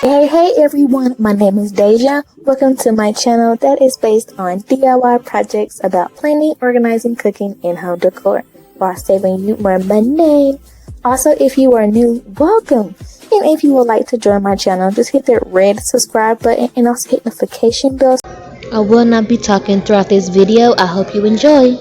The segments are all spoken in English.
Hey everyone, my name is Deja. Welcome to my channel that is based on DIY projects about planning, organizing, cooking, and home decor while saving you more money. Also, if you are new, welcome. And if you would like to join my channel, just hit that red subscribe button and also hit notification bell. I will not be talking throughout this video. I hope you enjoy.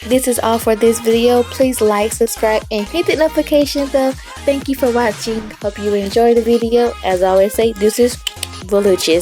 This is all for this video. Please like, subscribe, and hit the notification bell. Thank you for watching. Hope you enjoyed the video. As I always say, this is VANITY.